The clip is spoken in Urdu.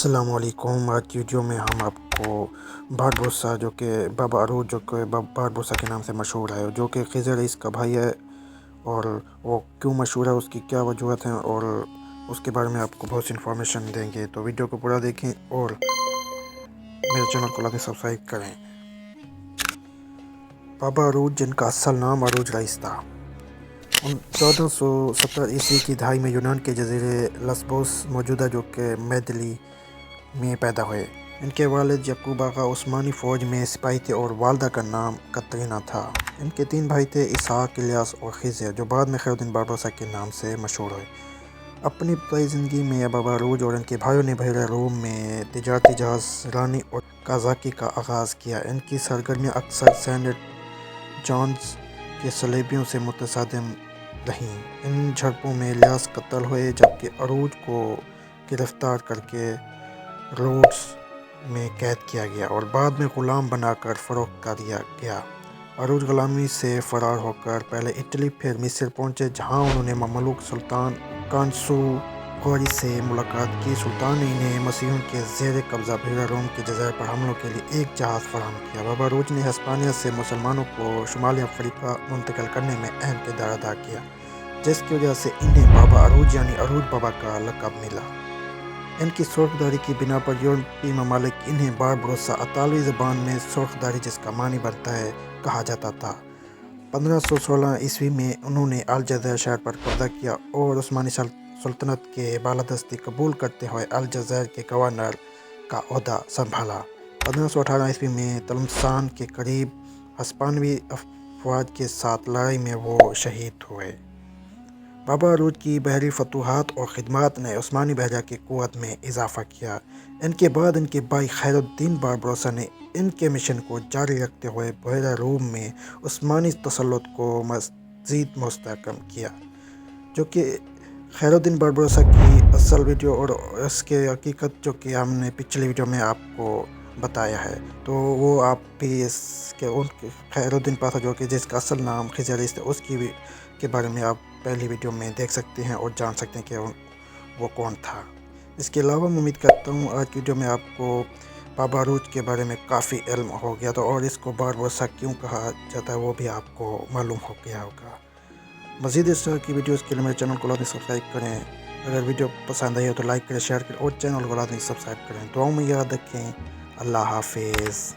السلام علیکم۔ آج کی ویڈیو میں ہم آپ کو باربروسا جو کہ بابا عروج جو کہ باربروسا کے نام سے مشہور ہے، جو کہ خضر رئیس کا بھائی ہے، اور وہ کیوں مشہور ہے، اس کی کیا وجوہات ہیں، اور اس کے بارے میں آپ کو بہت سی انفارمیشن دیں گے۔ تو ویڈیو کو پورا دیکھیں اور میرے چینل کو لازمی سبسکرائب کریں۔ بابا عروج، جن کا اصل نام عروج رئیس تھا، 1470 کی دہائی میں یونان کے جزیرے لسبوس موجودہ جو کہ میدلی میں پیدا ہوئے۔ ان کے والد یعقوب آغا عثمانی فوج میں سپاہی تھے اور والدہ کا نام کترینا تھا۔ ان کے 3 بھائی تھے، اسحاق، الیاس اور خضر، جو بعد میں خیرالدین باربروسا کے نام سے مشہور ہوئے۔ اپنی ابتدائی زندگی میں بابا عروج اور ان کے بھائیوں نے بحیرہ روم میں تجارتی جہاز رانی اور کازاکی کا آغاز کیا۔ ان کی سرگرمیاں اکثر سینٹ جانز کے صلیبیوں سے متصادم رہیں۔ ان جھڑپوں میں الیاس قتل ہوئے، جبکہ عروج کو گرفتار کرکے روڈس میں قید کیا گیا اور بعد میں غلام بنا کر فروخت کر دیا گیا۔ عروج غلامی سے فرار ہو کر پہلے اٹلی پھر مصر پہنچے، جہاں انہوں نے مملوک سلطان کانسوغوری سے ملاقات کی۔ سلطان نے انہیں مسیحیوں کے زیر قبضہ بحیرہ روم کے جزائر پر حملوں کے لیے ایک جہاز فراہم کیا۔ بابا عروج نے ہسپانیہ سے مسلمانوں کو شمالی افریقہ منتقل کرنے میں اہم کردار ادا کیا، جس کی وجہ سے انہیں بابا عروج یعنی عروج بابا کا لقب ملا۔ ان کی سرخ داڑھی کی بنا پر یورپی ممالک انہیں باربروسا، اطالوی زبان میں سرخ داڑھی جس کا معنی بنتا ہے، کہا جاتا تھا۔ 1516 میں انہوں نے الجزائر شہر پر قبضہ کیا اور عثمانی سلطنت کے بالادستی قبول کرتے ہوئے الجزائر کے گورنر کا عہدہ سنبھالا۔ 1518 میں تلمسان کے قریب ہسپانوی افواج کے ساتھ لڑائی میں وہ شہید ہوئے۔ بابا عروج کی بحری فتوحات اور خدمات نے عثمانی بحریہ کی قوت میں اضافہ کیا۔ ان کے بعد ان کے بھائی خیرالدین باربروسا نے ان کے مشن کو جاری رکھتے ہوئے بحیرہ روم میں عثمانی تسلط کو مزید مستحکم کیا، جو کہ خیرالدین باربروسا کی اصل ویڈیو اور اس کے حقیقت جو کہ ہم نے پچھلی ویڈیو میں آپ کو بتایا ہے، تو وہ آپ بھی اس کے خیرالدین پاسا جو کہ جس کا اصل نام خضر رئیس تھا، اس کے بارے میں آپ پہلی ویڈیو میں دیکھ سکتے ہیں اور جان سکتے ہیں کہ وہ کون تھا۔ اس کے علاوہ میں امید کرتا ہوں آج کی ویڈیو میں آپ کو بابا عروج کے بارے میں کافی علم ہو گیا تو، اور اس کو باربروسا کیوں کہا جاتا ہے وہ بھی آپ کو معلوم ہو گیا ہوگا۔ مزید اس طرح کی ویڈیوز کے لیے میرے چینل کو لازمی سبسکرائب کریں۔ اگر ویڈیو پسند آئی ہو تو لائک کریں، شیئر کریں اور چینل کو لازمی سبسکرائب کریں۔ دعاؤں میں یاد رکھیں۔ اللہ حافظ۔